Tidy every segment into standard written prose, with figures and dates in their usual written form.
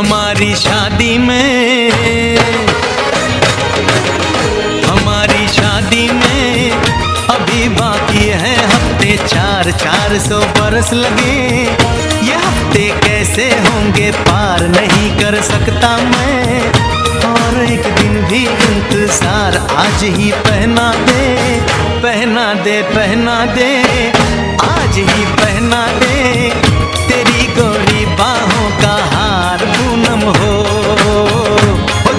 हमारी शादी में, हमारी शादी में अभी बाकी है हफ्ते 400 बरस लगे। ये हफ्ते कैसे होंगे पार नहीं कर सकता मैं, और एक दिन भी इंतजार आज ही पहना दे, पहना दे, पहना दे, आज ही पहना दे तेरी गोरी बाहों का हार पूनम हो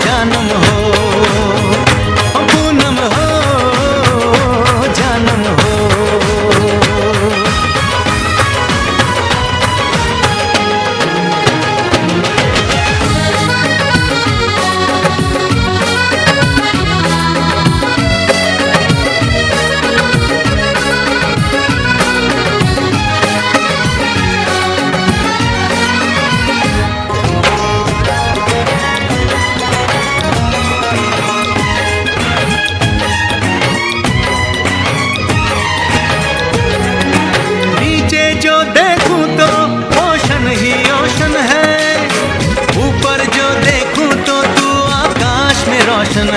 जानम हो, पूनम हो जानम हो।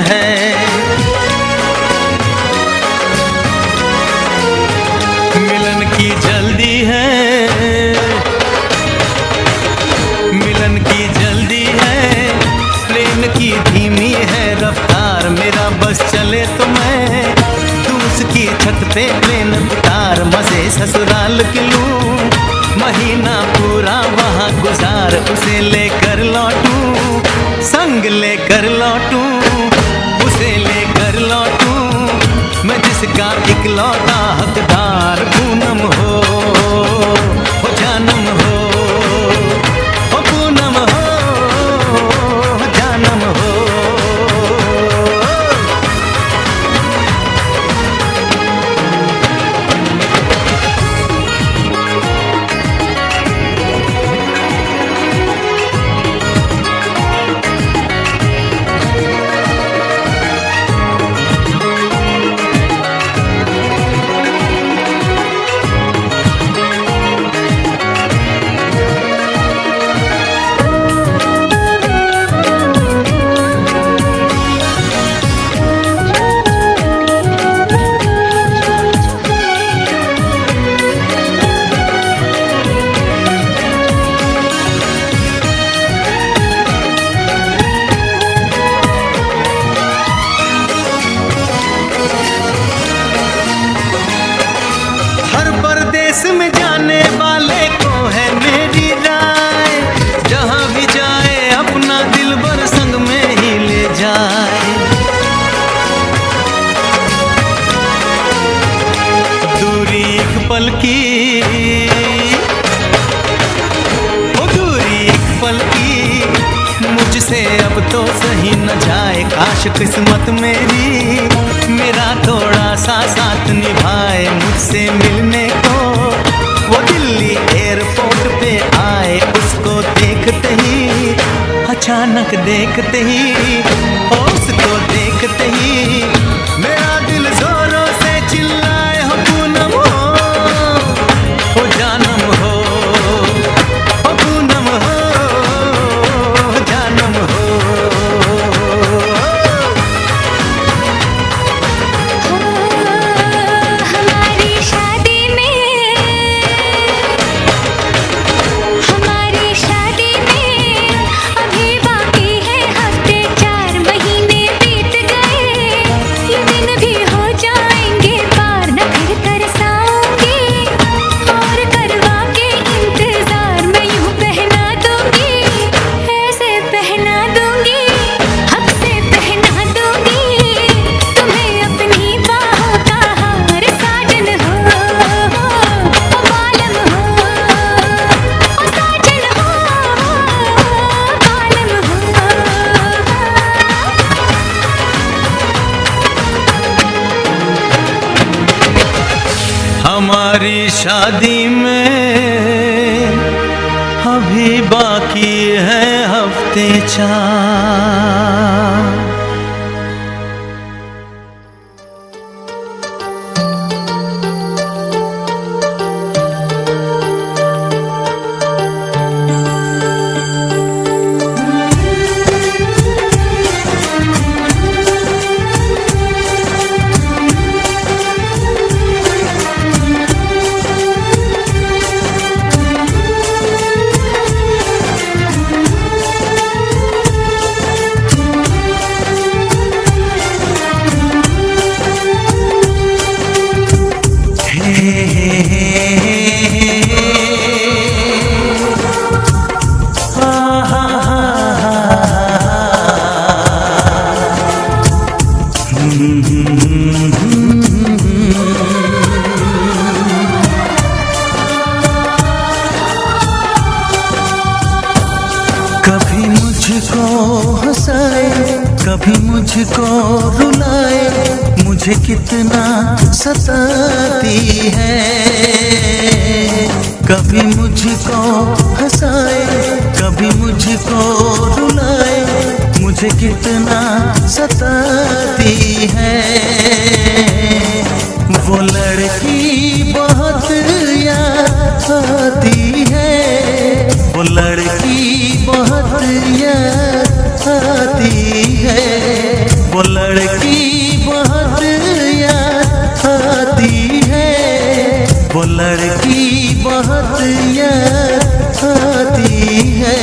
है मिलन की जल्दी है, मिलन की जल्दी है, प्रेम की धीमी है रफ्तार, मेरा बस चले तो मैं तू उसकी छत पे प्लेन उतार, मजे ससुराल की लूं, महीना पूरा वहाँ गुजार, उसे लेकर लौटूं, संग लेकर लौटूं, उसे लेकर लौटूं, मैं जिसका इकलौता हकदार पूनम हो जानम हो, पूनम हो जानम हो। में जाने वाले को है मेरी राय, जहां भी जाए अपना दिलबर संग में ही ले जाए, दूरी एक पल की, ओ दूरी एक पल की, मुझसे अब तो सही न जाए, काश किस्मत मेरी मेरा थोड़ा सा साथ निभाए, मुझसे मिलने को वो दिल्ली एयरपोर्ट पे आए, उसको देखते ही अचानक देखते ही, उसको देखते ही मेरा दिल जोरों से चिल्लाए, हो पूनम हो जानम हो, पूनम हो जानम हो। हमारी शादी में अभी बाकी है हफ्ते 4। मुझको हंसाए, कभी मुझको रुलाए, मुझे कितना सताती है। कभी मुझको हंसाए, कभी मुझको रुलाए, मुझे कितना सताती है। वो लड़की बहुत याद आती है, वो लड़की बहुत याद आती है, वो लड़की बहुत याद आती है, वो लड़की बहुत याद आती है।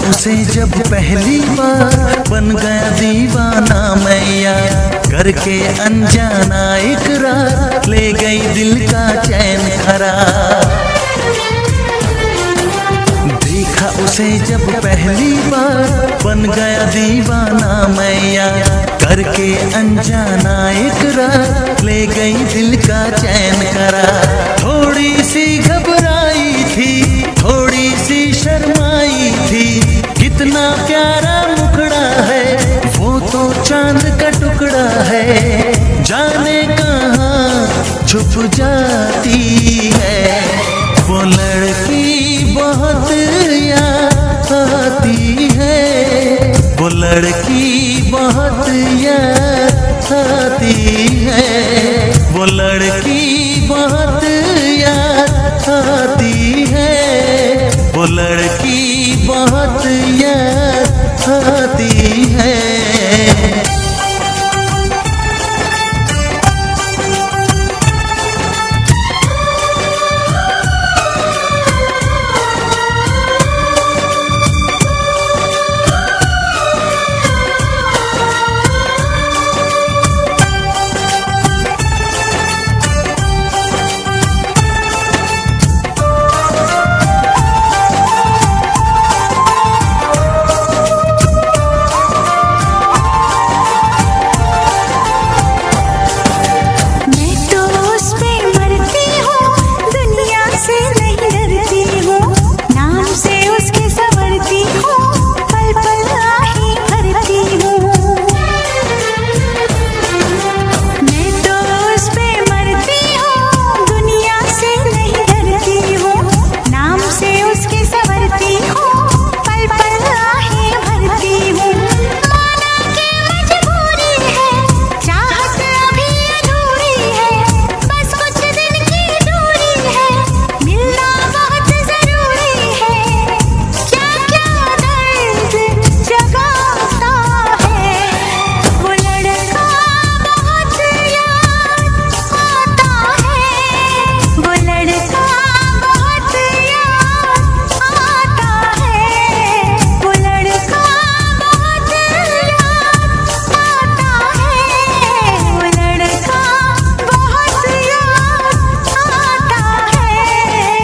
उसे जब पहली बार बन गया दीवाना मैं यार, करके अनजाना इकरार, ले गई दिल का चैन करार। देखा उसे जब पहली बार बन गया दीवाना मैं यार, करके अनजाना इकरार, ले गई दिल का चैन करार। थोड़ी सी घबराई थी, थोड़ी सी शर्माई थी, कितना प्यारा मुखड़ा है, वो तो चांद का टुकड़ा है, जाने कहाँ छुप जाती है। वो लड़की बहुत याद आती है, वो लड़की बहुत याद आती है, वो लड़की बहुत याद आती है, वो लड़की बहुत याद आती है।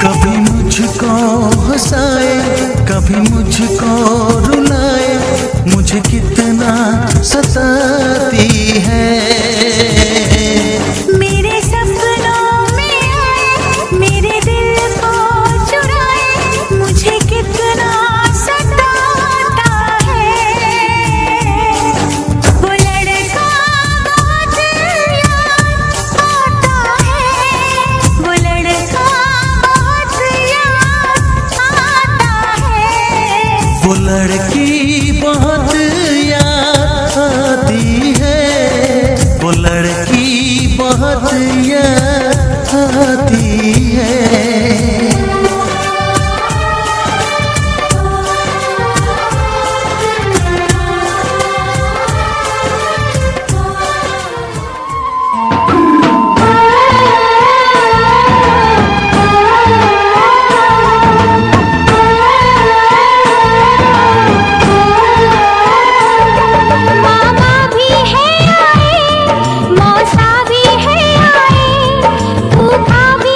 कभी मुझको हंसाए, कभी मुझको रुलाए, मुझे कितना सताती है। मेरे सपनों में आए, मेरे दिल को चुराए, मुझे कितना सताता है। वो लड़का बहुत याद आता है, वो लड़का बहुत याद आता है, वो लड़की बहुत आती है। मामा भी है आए, मौसा भी है आए, फूफा भी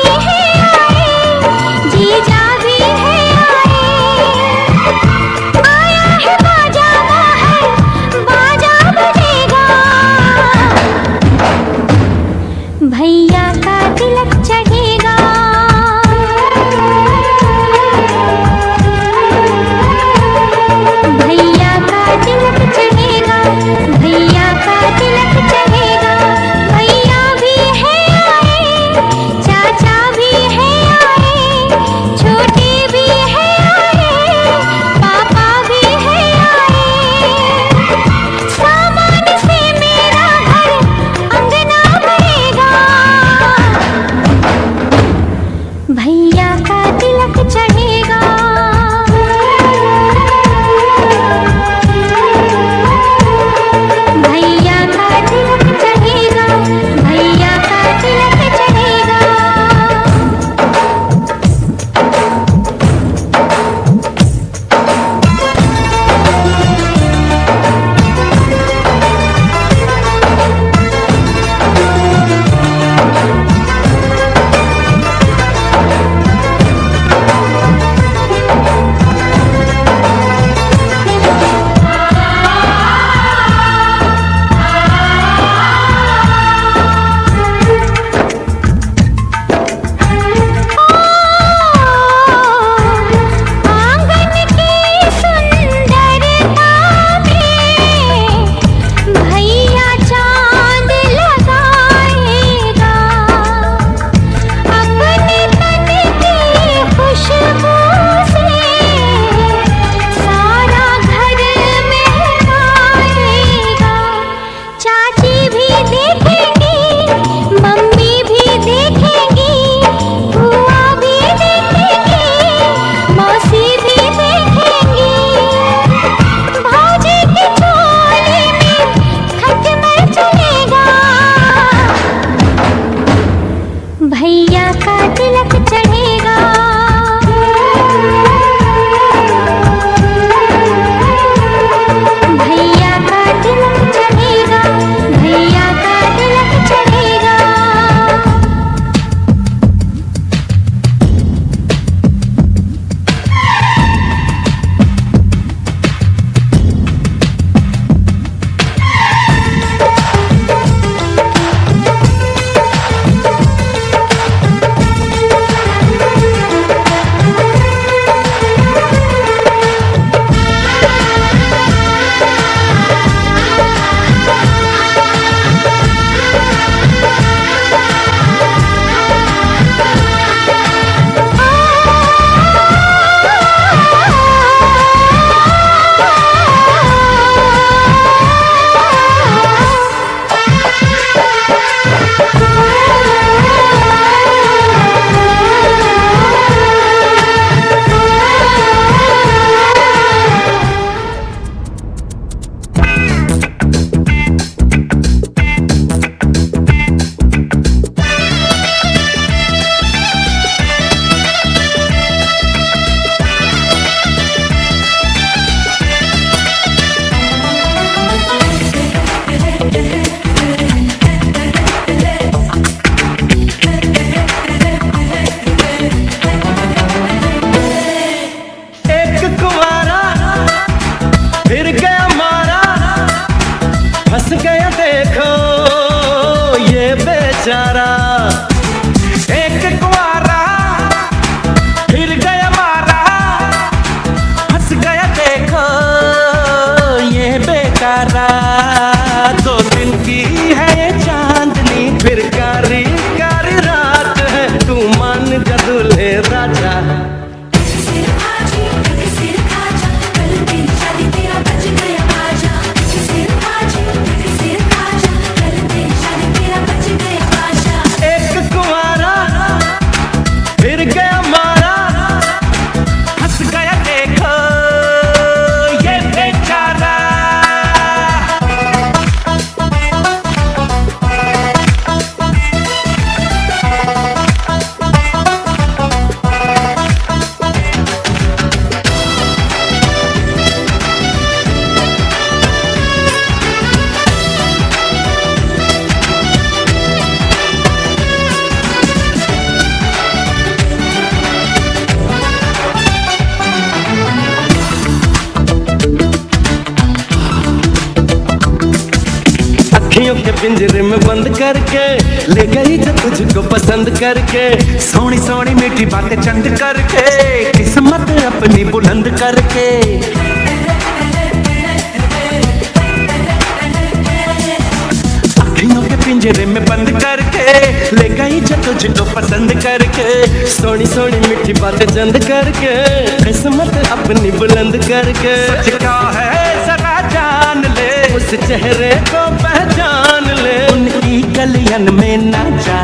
पिंजरे में बंद करके ले गई जो तुझको पसंद करके, सोनी सोनी मीठी बातें चंद करके, किस्मत अपनी बुलंद करके। अखियों के पिंजरे में बंद करके ले गई जो तुझको पसंद करके, सोनी सोनी मीठी बातें चंद करके, किस्मत अपनी बुलंद करके। सच क्या है जरा जान ले, उस चेहरे को पहचान ले, उनकी गलियन में ना जा।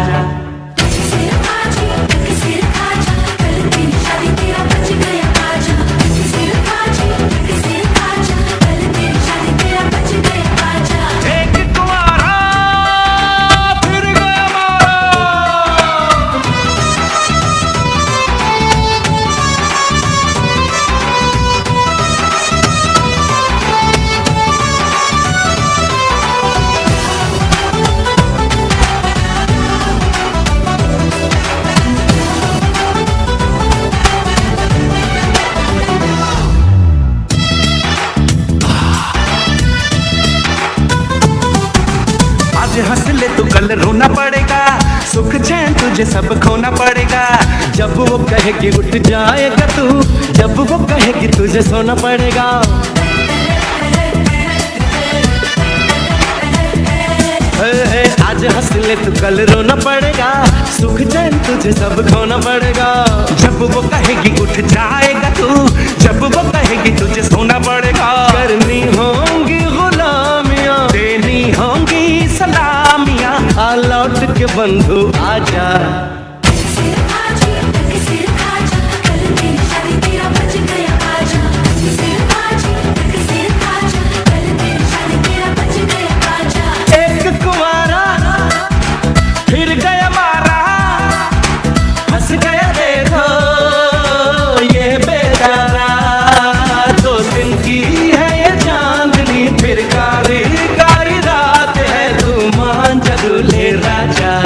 हंस ले तू कल रोना पड़ेगा, सुख चैन तुझे सब खोना पड़ेगा। जब वो कहेगी उठ जाएगा तू, जब वो कहेगी तुझे सोना पड़ेगा। आज हंस ले तू कल रोना पड़ेगा, सुख चैन तुझे सब खोना पड़ेगा। जब वो कहेगी उठ जाएगा तू, जब वो कहेगी तुझे सोना पड़ेगा। करनी होंगी गुलामियां, देनी होंगी सलामियां, आ लौट के बंधु आजा। एक कुंवारा फिर गया मारा, हंस गया देखो ये बेचारा। 2 दिन की है ये चांदनी, फिर कारी कारी रात है, तू मान जा दूल्हे राजा।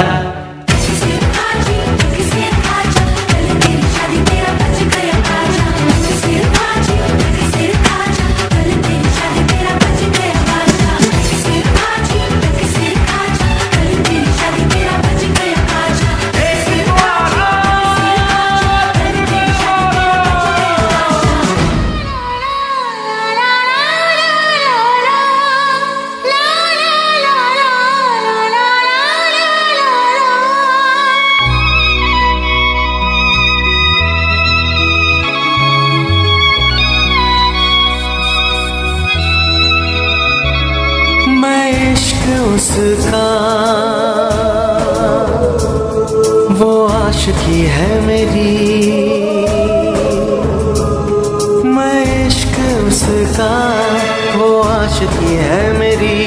उसका वो आशिकी है मेरी, मैं इश्क उसका वो आशिकी है मेरी।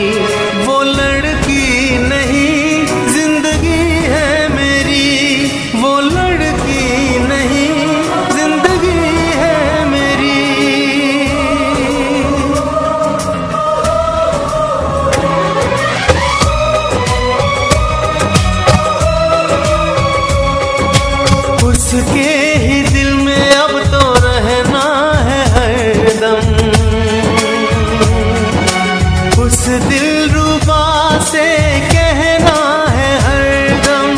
वो लड़की नहीं जिंदगी है मेरी, वो लड़की नहीं जिंदगी है मेरी। उसके ही दिल में अब तो रहना है हरदम, उस दिलरुबा से कहना है हरदम।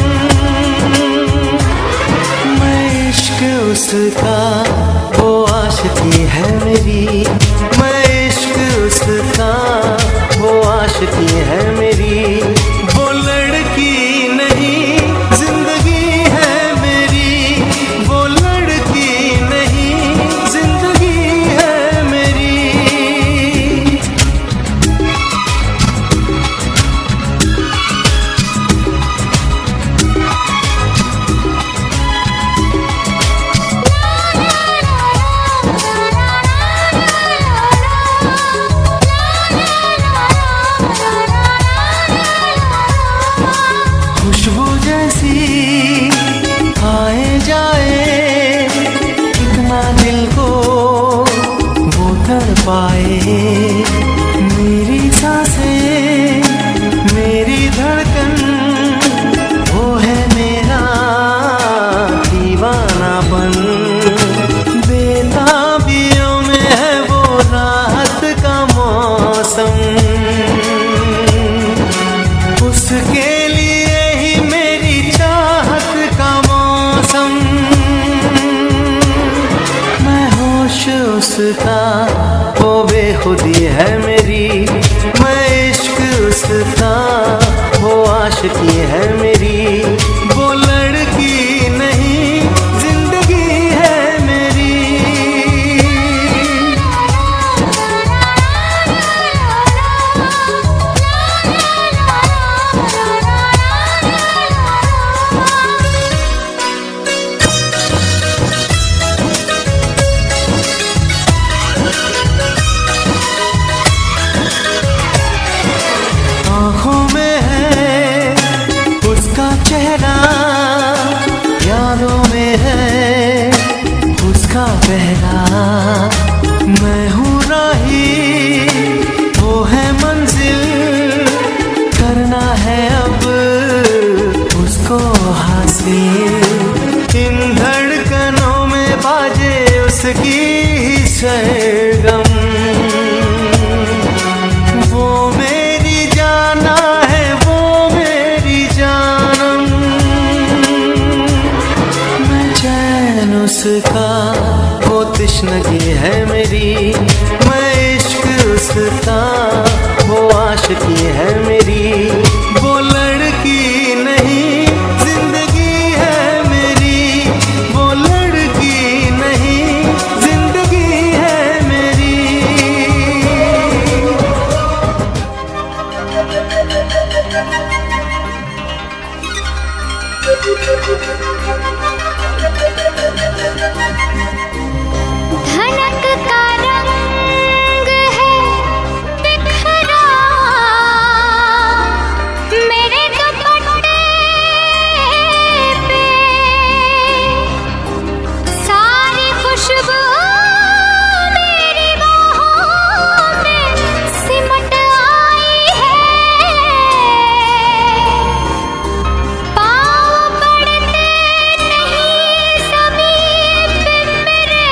मैं इश्क उसका वो आशिकी है मेरी, मैं इश्क उसका वो आशिकी है मेरी। वो लड़की नहीं जिंदगी है मेरी, वो लड़की नहीं जिंदगी है मेरी। खुशबू जैसी आए जाए, कितना दिल को वो तड़पाए। मेरी सांसें मेरी धड़कन, वो है मेरा दीवानापन। बेताबियों में है वो राहत का मौसम, उसका, वो बेखुदी है मेरी, मैं इश्क उसका, वो आशिकी है मेरी, वो लड़की नहीं जिंदगी है मेरी। आँखों में है उसका चेहरा, यादों में है उसका पहरा, मैं हूँ राही वो है मंजिल, करना है अब उसको हासिल। इन धड़कनों में बाजे उसकी ही सरगम, वो मेरी जाना है, वो मेरी जानम, मैं चैन उसका, वो तश्नगी है मेरी, मैं इश्क उसका, वो आशिकी है मेरी, वो लड़की नहीं जिंदगी है मेरी, वो लड़की नहीं जिंदगी है मेरी। धनक का रंग है बिखरा, मेरे दुपट्टे पे सारी खुशबू मेरी बाहों में सिमट आई है, पाँव पड़ते नहीं ज़मीन पे मेरे,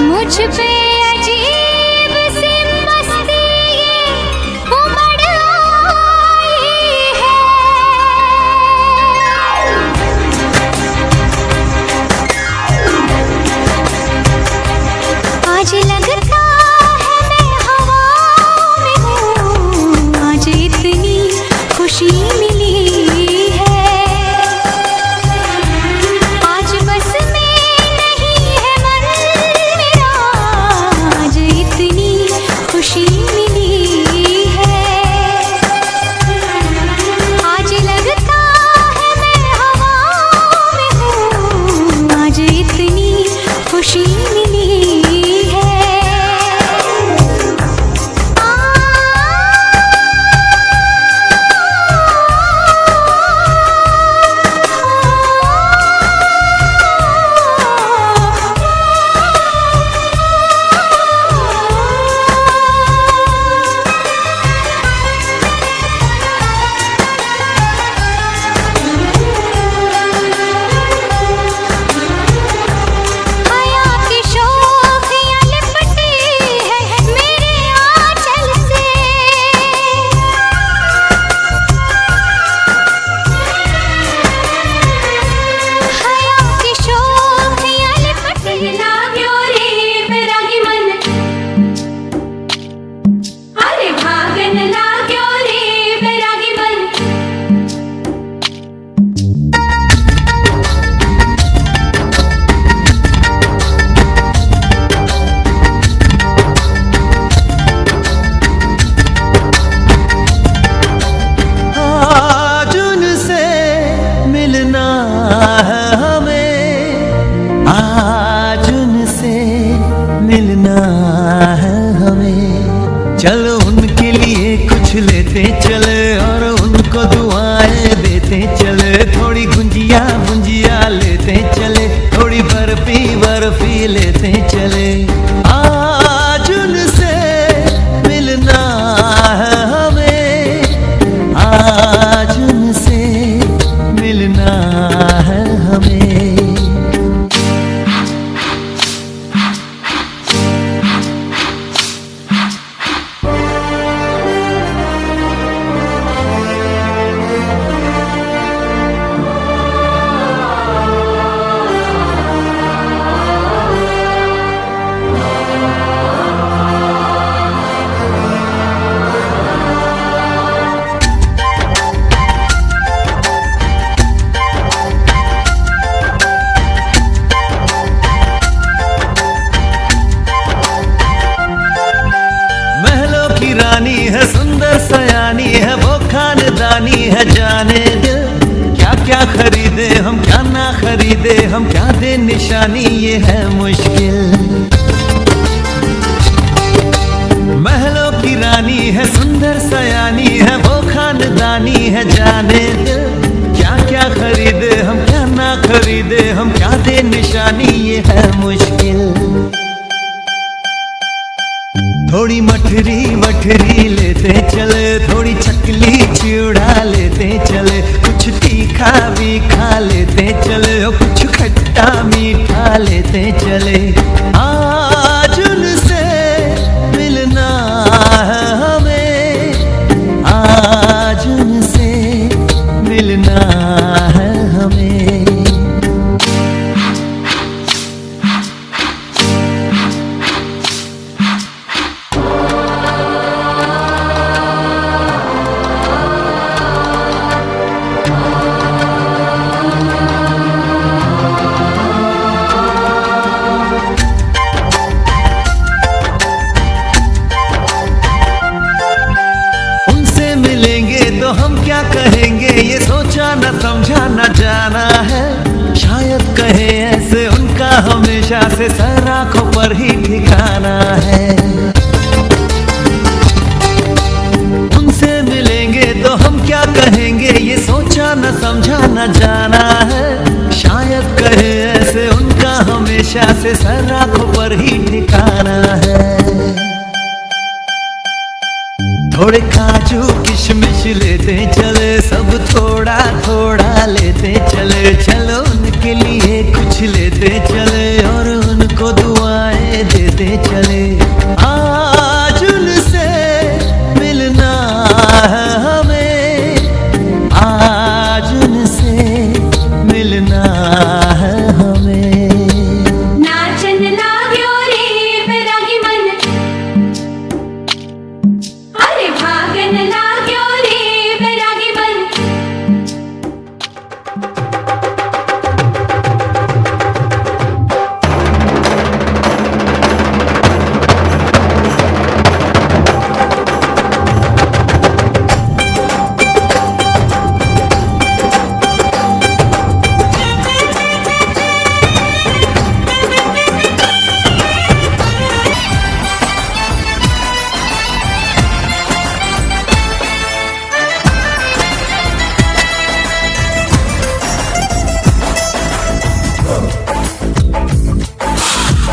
मुझ पे अजीब सी मस्ती ये उमड़ आई है। आज लगता है मैं हवा में हूँ, आज इतनी खुशी मिली है, आज बस में नहीं है मन मेरा, आज इतनी खुशी मिली है। आज लगता है मैं हवा में हूँ, आज इतनी खुशी मिली है। हया की शोखियाँ लिपटी है मेरे आंचल से, हया की शोखियाँ लिपटी लाग्यो रे मेरा ही मन, अरे भागन लाग्यो रे मेरा ही मन। आज उनसे मिलना है हमें, आज उनसे मिलना है हमें, चलो उनके लिए कुछ लेते चले और उनको दुआएं देते चले, थोड़ी गुंजिया गुंजिया लेते चले, थोड़ी बर्फी बर्फी लेते चले। आज उनसे मिलना है हमें, आज उनसे मिलना है हमें। है जाने दिल, क्या क्या खरीदे हम क्या ना खरीदे हम, क्या दे निशानी ये है मुश्किल। महलों की रानी है सुंदर सयानी है, वो खानदानी है जाने दिल, क्या क्या खरीदे हम क्या ना खरीदे हम, क्या दे निशानी ये है मुश्किल। थोड़ी मठरी मठरी लेते चले, थोड़ी चकली चिड़ा लेते चले, कुछ तीखा भी खा लेते चले, और कुछ खट्टा मीठा लेते चले। आज उनसे मिलना है हमें, आज उनसे मिलना है हमें। तो हम क्या कहेंगे ये सोचा न समझा न जाना है, शायद कहे ऐसे उनका हमेशा से सर आंखों पर ही ठिकाना है। उनसे मिलेंगे तो हम क्या कहेंगे ये सोचा न समझा न जाना है, शायद कहे ऐसे उनका हमेशा से सर आंखों पर ही ठिकाना है। थोड़े काजू किशमिश लेते चले, सब थोड़ा थोड़ा लेते चले, चलो उनके लिए कुछ लेते चले और उनको दुआएं देते चले। आज उनसे मिलना है हमें, आज उनसे मिलना है हमें। नाचन लाग्यो रे बैरागी मन, अरे भागन लाग्यो रे बैरागी मन।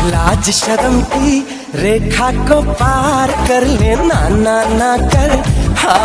लाज शर्म की रेखा को पार कर ले, ना ना ना कर, हाँ